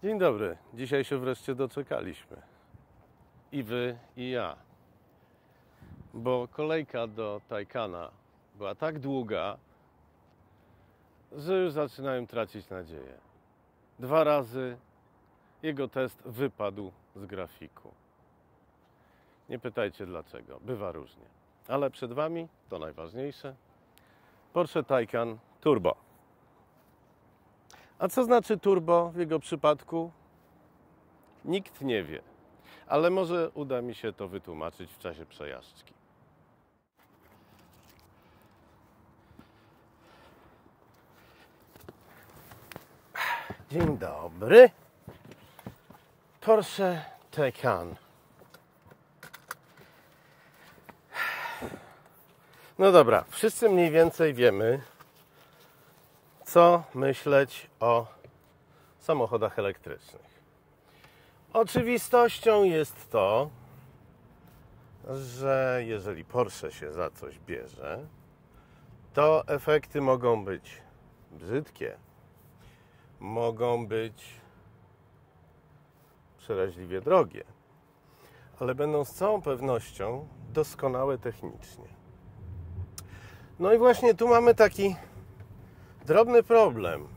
Dzień dobry. Dzisiaj się wreszcie doczekaliśmy. I wy, i ja. Bo kolejka do Taycana była tak długa, że już zaczynałem tracić nadzieję. 2 razy jego test wypadł z grafiku. Nie pytajcie dlaczego. Bywa różnie. Ale przed wami, to najważniejsze, Porsche Taycan Turbo. A co znaczy turbo w jego przypadku? Nikt nie wie. Ale może uda mi się to wytłumaczyć w czasie przejażdżki. Dzień dobry. Porsche Taycan. No dobra, wszyscy mniej więcej wiemy, co myśleć o samochodach elektrycznych. Oczywistością jest to, że jeżeli Porsche się za coś bierze, to efekty mogą być brzydkie, mogą być przeraźliwie drogie, ale będą z całą pewnością doskonałe technicznie. No i właśnie tu mamy taki drobny problem,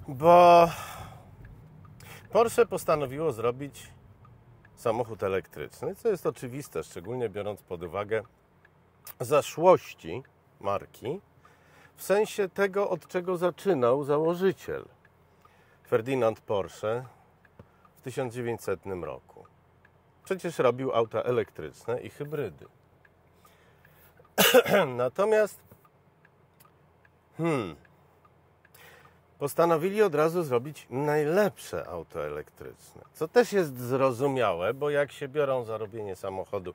bo Porsche postanowiło zrobić samochód elektryczny, co jest oczywiste, szczególnie biorąc pod uwagę zaszłości marki, w sensie tego, od czego zaczynał założyciel Ferdinand Porsche w 1900 roku. Przecież robił auta elektryczne i hybrydy. Natomiast postanowili od razu zrobić najlepsze auto elektryczne, co też jest zrozumiałe, bo jak się biorą za robienie samochodu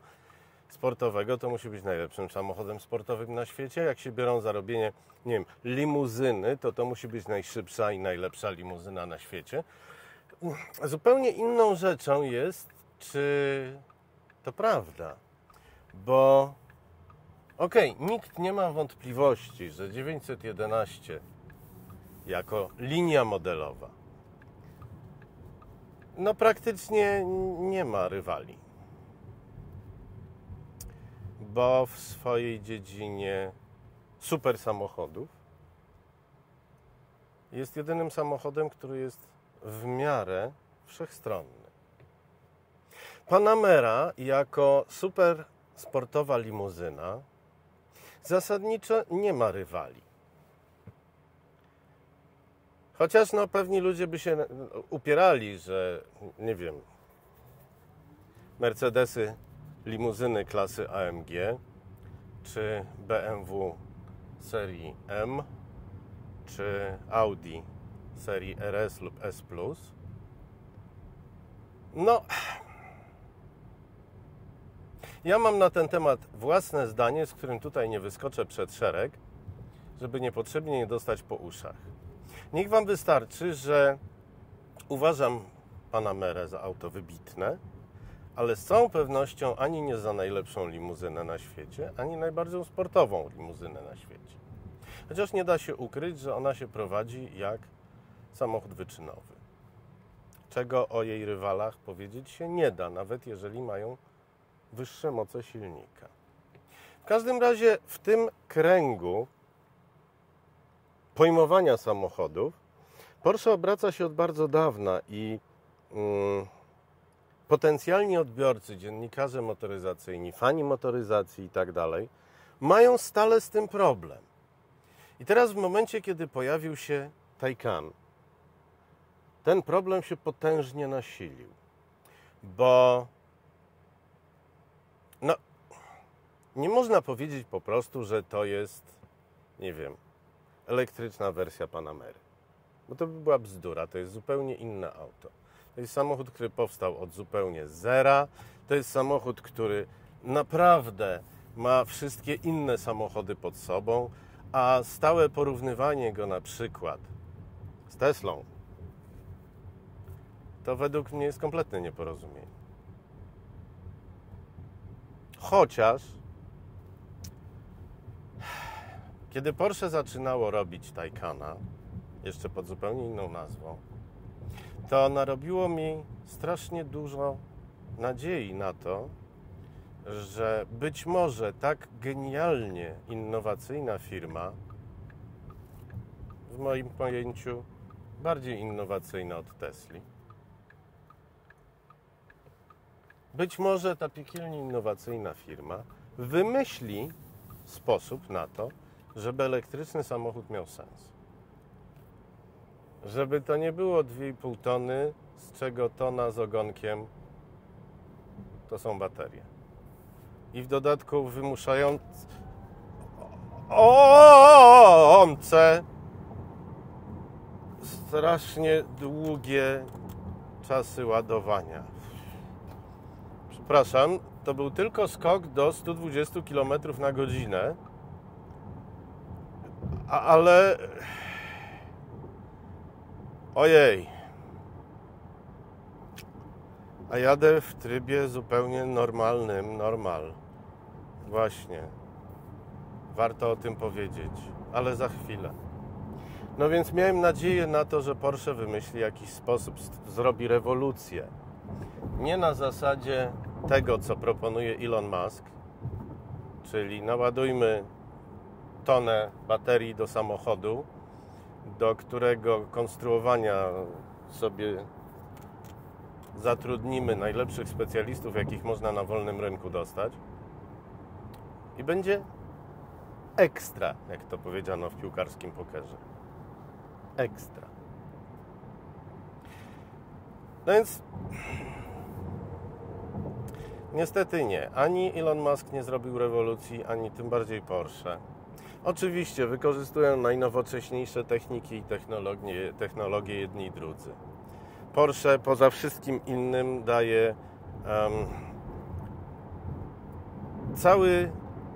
sportowego, to musi być najlepszym samochodem sportowym na świecie. Jak się biorą za robienie, nie wiem, limuzyny, to musi być najszybsza i najlepsza limuzyna na świecie. Zupełnie inną rzeczą jest, czy to prawda, bo nikt nie ma wątpliwości, że 911 jako linia modelowa no praktycznie nie ma rywali, bo w swojej dziedzinie super samochodów jest jedynym samochodem, który jest w miarę wszechstronny. Panamera jako super sportowa limuzyna zasadniczo nie ma rywali. Chociaż pewni ludzie by się upierali, że nie wiem, Mercedesy, limuzyny klasy AMG czy BMW serii M czy Audi serii RS lub S+, ja mam na ten temat własne zdanie, z którym tutaj nie wyskoczę przed szereg, żeby niepotrzebnie nie dostać po uszach. Niech wam wystarczy, że uważam Panamerę za auto wybitne, ale z całą pewnością ani nie za najlepszą limuzynę na świecie, ani najbardziej sportową limuzynę na świecie. Chociaż nie da się ukryć, że ona się prowadzi jak samochód wyczynowy. Czego o jej rywalach powiedzieć się nie da, nawet jeżeli mają wyższe moce silnika. W każdym razie w tym kręgu pojmowania samochodów Porsche obraca się od bardzo dawna i potencjalni odbiorcy, dziennikarze motoryzacyjni, fani motoryzacji i tak dalej, mają stale z tym problem. I teraz w momencie, kiedy pojawił się Taycan, ten problem się potężnie nasilił, bo nie można powiedzieć po prostu, że to jest, nie wiem, elektryczna wersja Panamery. Bo to by była bzdura, to jest zupełnie inne auto. To jest samochód, który powstał od zupełnie zera. To jest samochód, który naprawdę ma wszystkie inne samochody pod sobą, a stałe porównywanie go na przykład z Teslą to według mnie jest kompletne nieporozumienie. Chociaż kiedy Porsche zaczynało robić Taycana, jeszcze pod zupełnie inną nazwą, to narobiło mi strasznie dużo nadziei na to, że być może tak genialnie innowacyjna firma, w moim pojęciu bardziej innowacyjna od Tesli, być może ta piekielnie innowacyjna firma wymyśli sposób na to, żeby elektryczny samochód miał sens. Żeby to nie było 2,5 tony, z czego tona z ogonkiem to są baterie. I w dodatku wymuszające strasznie długie czasy ładowania. Przepraszam, to był tylko skok do 120 km na godzinę, ale ojej, a jadę w trybie zupełnie normalnym, właśnie, warto o tym powiedzieć, ale za chwilę. No więc miałem nadzieję na to, że Porsche wymyśli jakiś sposób, zrobi rewolucję. Nie na zasadzie tego, co proponuje Elon Musk, czyli naładujmy tonę baterii do samochodu, do którego konstruowania sobie zatrudnimy najlepszych specjalistów, jakich można na wolnym rynku dostać, i będzie ekstra, jak to powiedziano w piłkarskim pokerze. Ekstra. No więc niestety nie. Ani Elon Musk nie zrobił rewolucji, ani tym bardziej Porsche. Oczywiście wykorzystują najnowocześniejsze techniki i technologie jedni i drudzy. Porsche poza wszystkim innym daje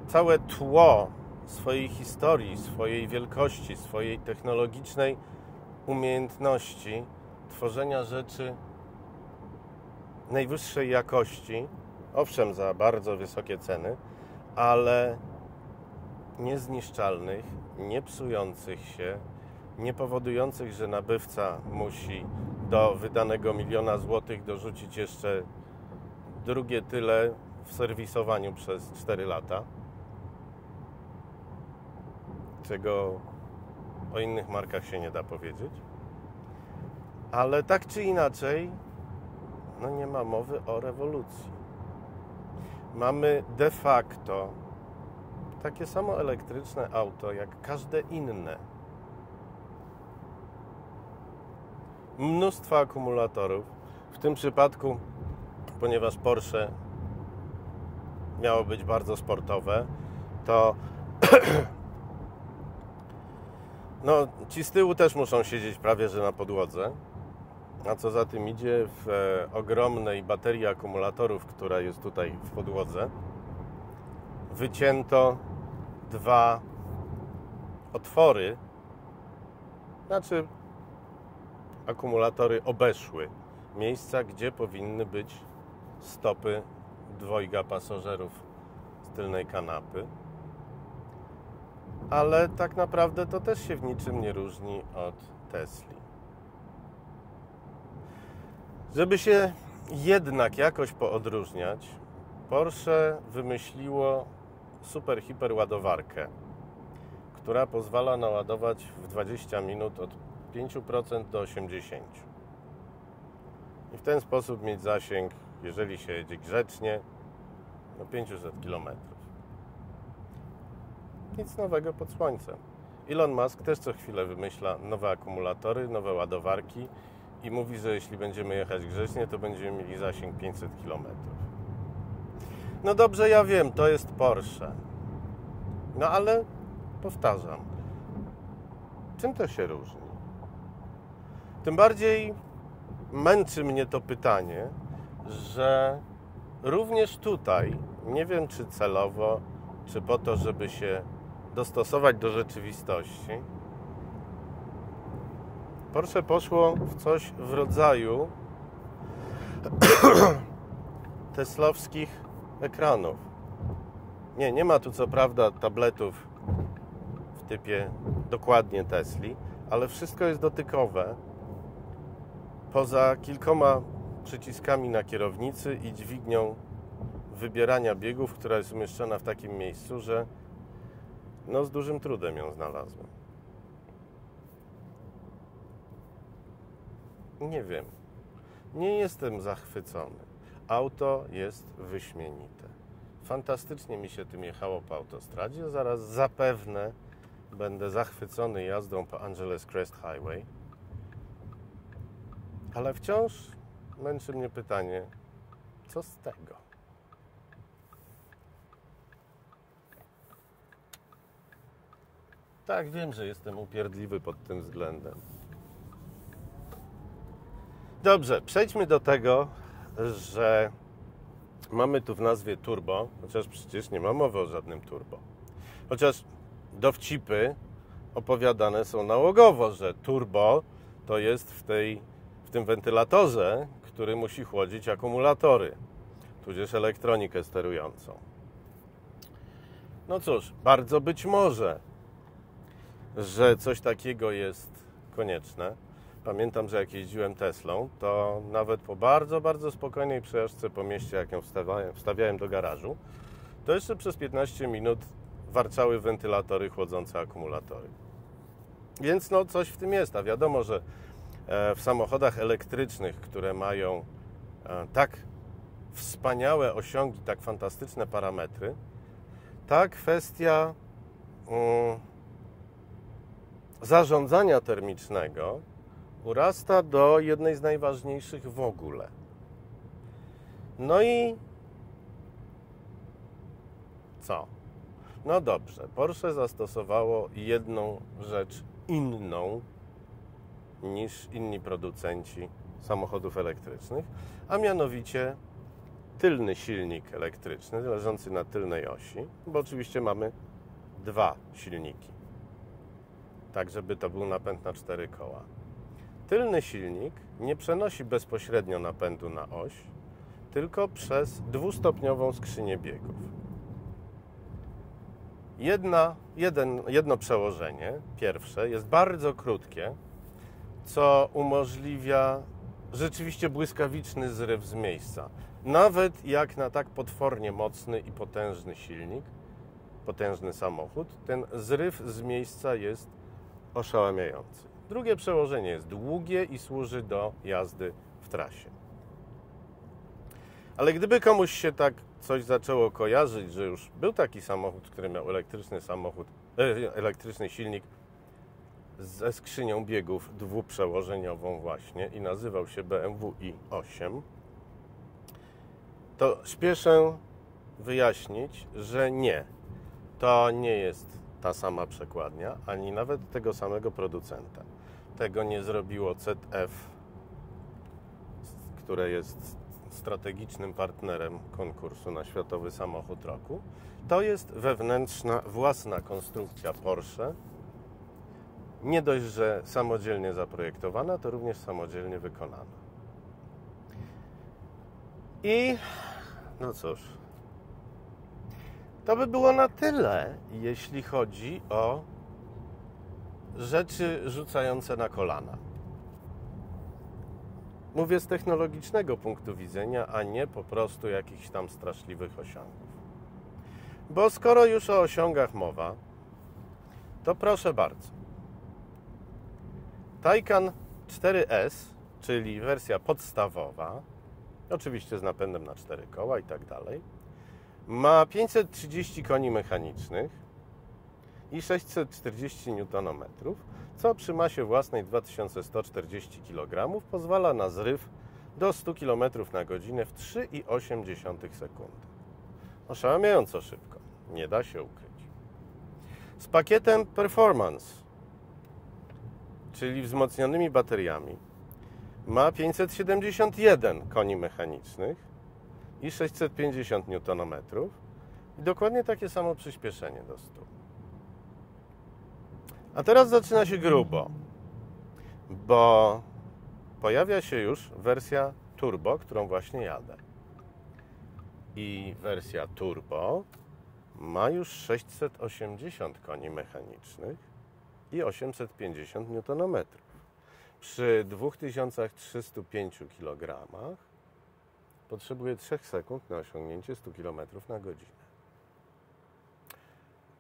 całe tło swojej historii, swojej wielkości, swojej technologicznej umiejętności tworzenia rzeczy najwyższej jakości, owszem, za bardzo wysokie ceny, ale niezniszczalnych, nie psujących się, nie powodujących, że nabywca musi do wydanego 1 000 000 złotych dorzucić jeszcze drugie tyle w serwisowaniu przez 4 lata, czego o innych markach się nie da powiedzieć. Ale tak czy inaczej, no nie ma mowy o rewolucji. Mamy de facto takie samo elektryczne auto jak każde inne. Mnóstwo akumulatorów. W tym przypadku, ponieważ Porsche miało być bardzo sportowe, to no, ci z tyłu też muszą siedzieć prawie że na podłodze. A co za tym idzie, w ogromnej baterii akumulatorów, która jest tutaj w podłodze, wycięto 2 otwory, znaczy akumulatory obeszły miejsca, gdzie powinny być stopy dwojga pasażerów z tylnej kanapy. Ale tak naprawdę to też się w niczym nie różni od Tesli. Żeby się jednak jakoś poodróżniać, Porsche wymyśliło super ładowarkę, która pozwala naładować w 20 minut od 5% do 80%. I w ten sposób mieć zasięg, jeżeli się jedzie grzecznie, do 500 km. Nic nowego pod słońcem. Elon Musk też co chwilę wymyśla nowe akumulatory, nowe ładowarki i mówi, że jeśli będziemy jechać grzecznie, to będziemy mieli zasięg 500 km. No dobrze, ja wiem, to jest Porsche. No ale powtarzam, czym to się różni? Tym bardziej męczy mnie to pytanie, że również tutaj, nie wiem czy celowo, czy po to, żeby się dostosować do rzeczywistości, Porsche poszło w coś w rodzaju teslowskich ekranów. Nie ma tu co prawda tabletów w typie dokładnie Tesli, ale wszystko jest dotykowe. Poza kilkoma przyciskami na kierownicy i dźwignią wybierania biegów, która jest umieszczona w takim miejscu, że no z dużym trudem ją znalazłem. Nie wiem. Nie jestem zachwycony. Auto jest wyśmienite. Fantastycznie mi się tym jechało po autostradzie. Zaraz zapewne będę zachwycony jazdą po Angeles Crest Highway. Ale wciąż męczy mnie pytanie, co z tego? Tak, wiem, że jestem upierdliwy pod tym względem. Dobrze, przejdźmy do tego, że mamy tu w nazwie turbo, chociaż przecież nie ma mowy o żadnym turbo. Chociaż dowcipy opowiadane są nałogowo, że turbo to jest w tym wentylatorze, który musi chłodzić akumulatory, tudzież elektronikę sterującą. No cóż, bardzo być może, że coś takiego jest konieczne. Pamiętam, że jak jeździłem Teslą, to nawet po bardzo, bardzo spokojnej przejażdżce po mieście, jak ją wstawiałem do garażu, to jeszcze przez 15 minut warczały wentylatory chłodzące akumulatory. Więc no coś w tym jest, a wiadomo, że w samochodach elektrycznych, które mają tak wspaniałe osiągi, tak fantastyczne parametry, ta kwestia zarządzania termicznego urasta do jednej z najważniejszych w ogóle. No i co? No dobrze, Porsche zastosowało jedną rzecz inną niż inni producenci samochodów elektrycznych, a mianowicie tylny silnik elektryczny leżący na tylnej osi, bo oczywiście mamy dwa silniki, tak żeby to był napęd na 4 koła. Tylny silnik nie przenosi bezpośrednio napędu na oś, tylko przez dwustopniową skrzynię biegów. Jedno przełożenie, pierwsze, jest bardzo krótkie, co umożliwia rzeczywiście błyskawiczny zryw z miejsca. Nawet jak na tak potwornie mocny i potężny silnik, potężny samochód, ten zryw z miejsca jest oszałamiający. Drugie przełożenie jest długie i służy do jazdy w trasie. Ale gdyby komuś się tak coś zaczęło kojarzyć, że już był taki samochód, który miał elektryczny silnik ze skrzynią biegów dwuprzełożeniową właśnie i nazywał się BMW i8, to śpieszę wyjaśnić, że nie. To nie jest ta sama przekładnia, ani nawet tego samego producenta. Tego nie zrobiło ZF, które jest strategicznym partnerem konkursu na Światowy Samochód Roku. To jest wewnętrzna, własna konstrukcja Porsche. Nie dość, że samodzielnie zaprojektowana, to również samodzielnie wykonana. I no cóż, to by było na tyle, jeśli chodzi o rzeczy rzucające na kolana. Mówię z technologicznego punktu widzenia, a nie po prostu jakichś tam straszliwych osiągów. Bo skoro już o osiągach mowa, to proszę bardzo. Taycan 4S, czyli wersja podstawowa, oczywiście z napędem na 4 koła i tak dalej, ma 530 koni mechanicznych i 640 Nm, co przy masie własnej 2140 kg pozwala na zryw do 100 km na godzinę w 3,8 sekundy. Oszałamiająco szybko, nie da się ukryć. Z pakietem Performance, czyli wzmocnionymi bateriami, ma 571 koni mechanicznych i 650 Nm i dokładnie takie samo przyspieszenie do 100. A teraz zaczyna się grubo, bo pojawia się już wersja turbo, którą właśnie jadę. I wersja turbo ma już 680 koni mechanicznych i 850 Nm. Przy 2305 kg potrzebuje 3 sekund na osiągnięcie 100 km na godzinę.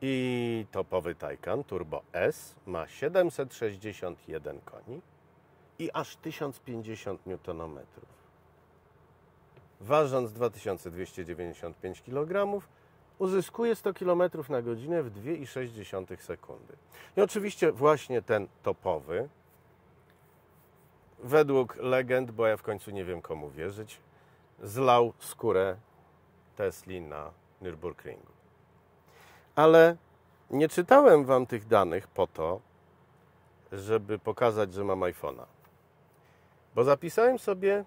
I topowy Taycan Turbo S ma 761 koni i aż 1050 Nm. Ważąc 2295 kg, uzyskuje 100 km na godzinę w 2,6 sekundy. I oczywiście właśnie ten topowy, według legend, bo ja w końcu nie wiem komu wierzyć, zlał skórę Tesli na Nürburgringu. Ale nie czytałem Wam tych danych po to, żeby pokazać, że mam iPhone'a. Bo zapisałem sobie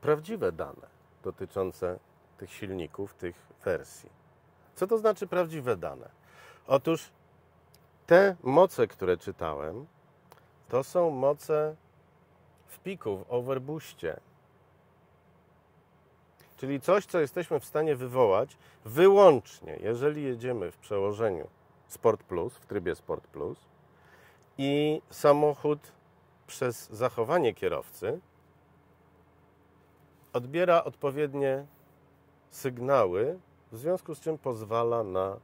prawdziwe dane dotyczące tych silników, tych wersji. Co to znaczy prawdziwe dane? Otóż te moce, które czytałem, to są moce w piku, w overbooście. Czyli coś, co jesteśmy w stanie wywołać wyłącznie, jeżeli jedziemy w przełożeniu Sport Plus, w trybie Sport Plus i samochód przez zachowanie kierowcy odbiera odpowiednie sygnały, w związku z czym pozwala na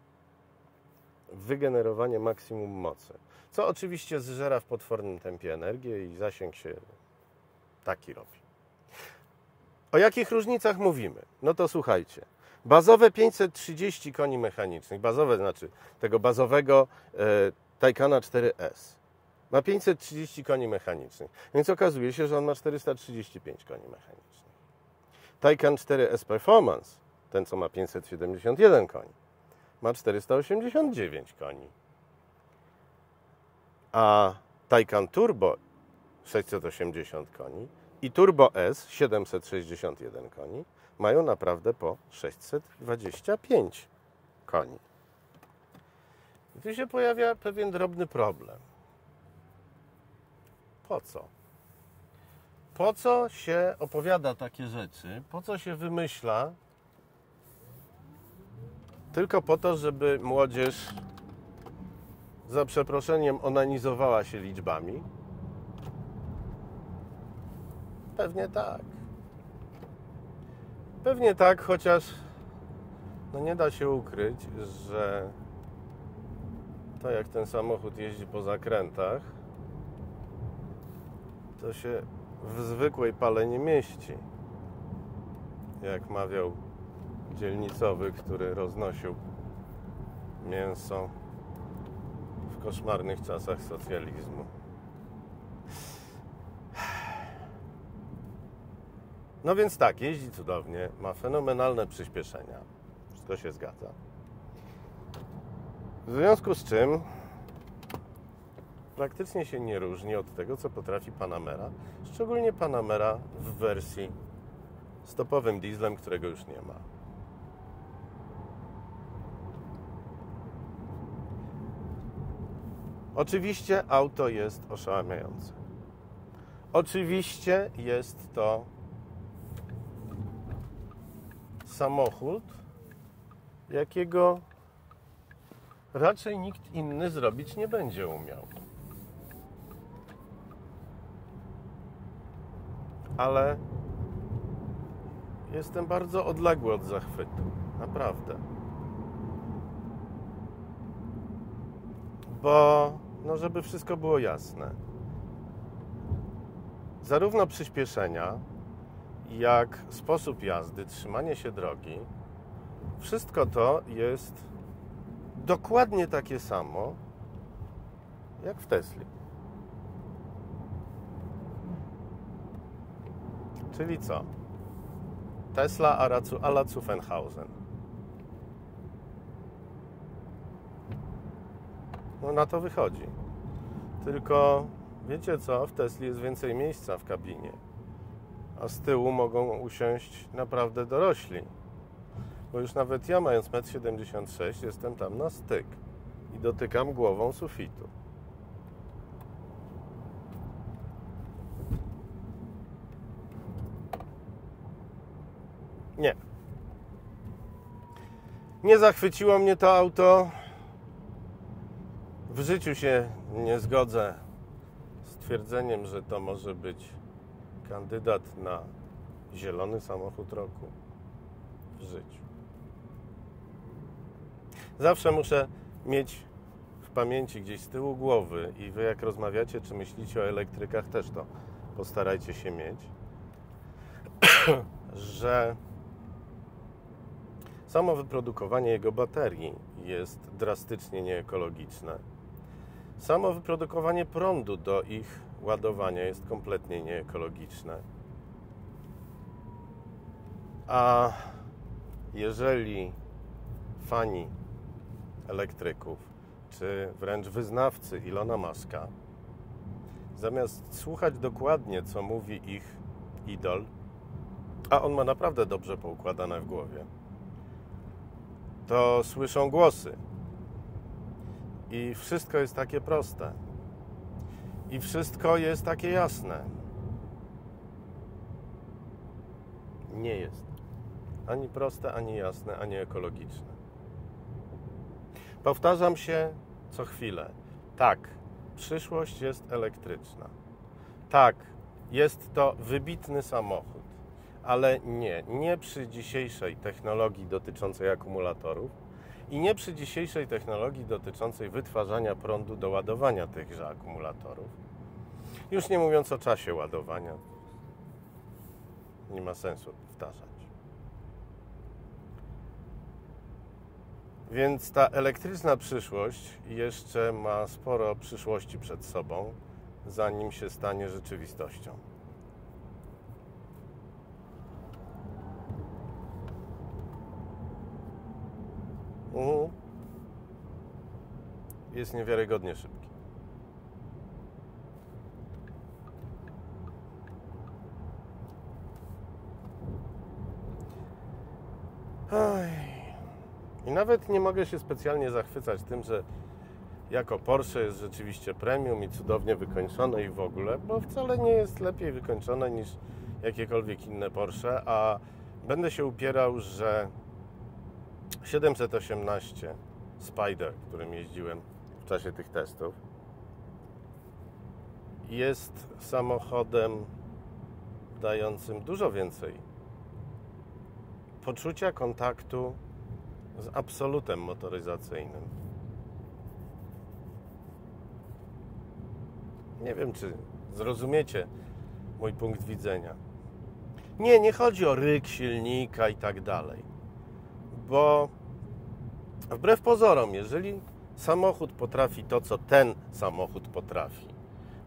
wygenerowanie maksimum mocy. Co oczywiście zżera w potwornym tempie energię i zasięg się taki robi. O jakich różnicach mówimy? No to słuchajcie. Bazowe 530 koni mechanicznych, bazowe znaczy tego bazowego Taycana 4S, ma 530 koni mechanicznych, więc okazuje się, że on ma 435 koni mechanicznych. Taycan 4S Performance, ten co ma 571 koni, ma 489 koni. A Taycan Turbo 680 koni i Turbo S 761 koni mają naprawdę po 625 koni. I tu się pojawia pewien drobny problem. Po co? Po co się opowiada takie rzeczy? Po co się wymyśla? Tylko po to, żeby młodzież, za przeproszeniem, onanizowała się liczbami? Pewnie tak. Pewnie tak, chociaż no nie da się ukryć, że to jak ten samochód jeździ po zakrętach, to się w zwykłej pale nie mieści. Jak mawiał dzielnicowy, który roznosił mięso w koszmarnych czasach socjalizmu. No więc tak, jeździ cudownie, ma fenomenalne przyspieszenia. Wszystko się zgadza. W związku z czym praktycznie się nie różni od tego, co potrafi Panamera. Szczególnie Panamera w wersji z topowym dieslem, którego już nie ma. Oczywiście auto jest oszałamiające. Oczywiście jest to samochód, jakiego raczej nikt inny zrobić nie będzie umiał. Ale jestem bardzo odległy od zachwytu. Naprawdę. Bo, no żeby wszystko było jasne, zarówno przyspieszenia, jak sposób jazdy, trzymanie się drogi, wszystko to jest dokładnie takie samo jak w Tesli. Czyli co? Tesla à la Zuffenhausen. No na to wychodzi. Tylko wiecie co? W Tesli jest więcej miejsca w kabinie. A z tyłu mogą usiąść naprawdę dorośli. Bo już nawet ja, mając 1,76 m, jestem tam na styk i dotykam głową sufitu. Nie. Nie zachwyciło mnie to auto. W życiu się nie zgodzę z twierdzeniem, że to może być kandydat na zielony samochód roku. W życiu. Zawsze muszę mieć w pamięci gdzieś z tyłu głowy i wy jak rozmawiacie, czy myślicie o elektrykach, też to postarajcie się mieć, że samo wyprodukowanie jego baterii jest drastycznie nieekologiczne. Samo wyprodukowanie prądu do ich ładowania jest kompletnie nieekologiczne. A jeżeli fani elektryków, czy wręcz wyznawcy Ilona Muska, zamiast słuchać dokładnie, co mówi ich idol, a on ma naprawdę dobrze poukładane w głowie, to słyszą głosy. I wszystko jest takie proste. I wszystko jest takie jasne. Nie jest. Ani proste, ani jasne, ani ekologiczne. Powtarzam się co chwilę. Tak, przyszłość jest elektryczna. Tak, jest to wybitny samochód. Ale nie przy dzisiejszej technologii dotyczącej akumulatorów i nie przy dzisiejszej technologii dotyczącej wytwarzania prądu do ładowania tychże akumulatorów. Już nie mówiąc o czasie ładowania. Nie ma sensu powtarzać. Więc ta elektryczna przyszłość jeszcze ma sporo przyszłości przed sobą, zanim się stanie rzeczywistością. Jest niewiarygodnie szybki. I nawet nie mogę się specjalnie zachwycać tym, że jako Porsche jest rzeczywiście premium i cudownie wykończone i w ogóle, bo wcale nie jest lepiej wykończone niż jakiekolwiek inne Porsche, a będę się upierał, że 718 Spider, którym jeździłem w czasie tych testów, jest samochodem dającym dużo więcej poczucia kontaktu z absolutem motoryzacyjnym. Nie wiem, czy zrozumiecie mój punkt widzenia. Nie chodzi o ryk silnika i tak dalej. Bo wbrew pozorom, jeżeli samochód potrafi to, co ten samochód potrafi,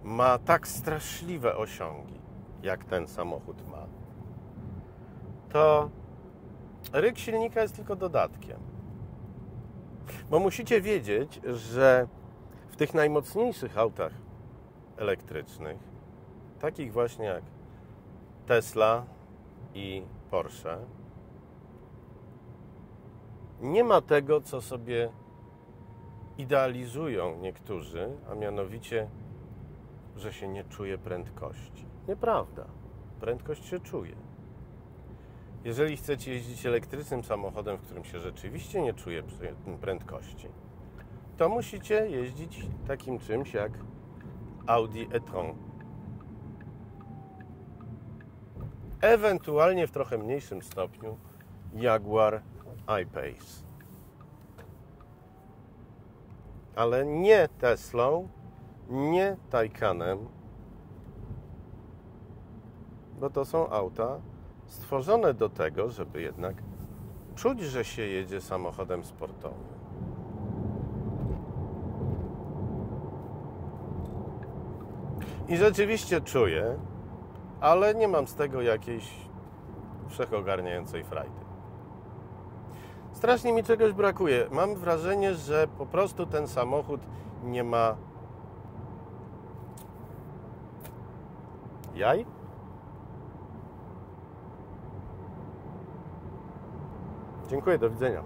ma tak straszliwe osiągi, jak ten samochód ma, to ryk silnika jest tylko dodatkiem. Bo musicie wiedzieć, że w tych najmocniejszych autach elektrycznych, takich właśnie jak Tesla i Porsche, nie ma tego, co sobie idealizują niektórzy, a mianowicie, że się nie czuje prędkości. Nieprawda. Prędkość się czuje. Jeżeli chcecie jeździć elektrycznym samochodem, w którym się rzeczywiście nie czuje prędkości, to musicie jeździć takim czymś jak Audi e-tron. Ewentualnie w trochę mniejszym stopniu Jaguar I-Pace. Ale nie Teslą, nie Taycanem, bo to są auta stworzone do tego, żeby jednak czuć, że się jedzie samochodem sportowym. I rzeczywiście czuję, ale nie mam z tego jakiejś wszechogarniającej frajdy. Strasznie mi czegoś brakuje. Mam wrażenie, że po prostu ten samochód nie ma jaj? Dziękuję, do widzenia.